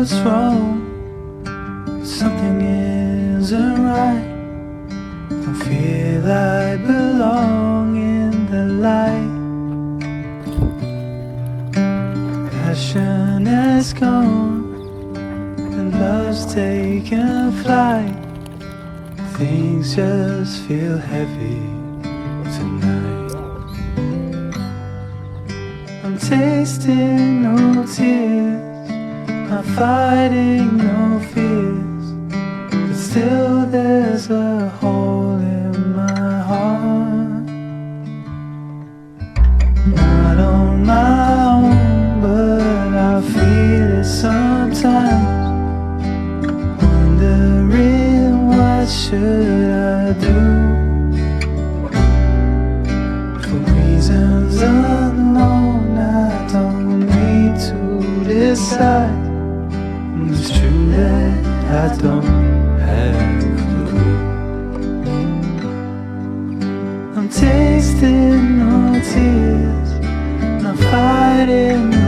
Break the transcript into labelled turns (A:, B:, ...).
A: what's wrong. Something isn't right. Don't feel I belong in the light. Passion has gone and love's taken flight. Things just feel heavy tonight. I'm tasting no tears, not fighting no fears, but still there's a hole in my heart. Not on my own, but I feel it sometimes. Wondering what should I do? For reasons unknown, I don't need to decide. It's true that I don't have a clue. I'm tasting no tears, not fighting no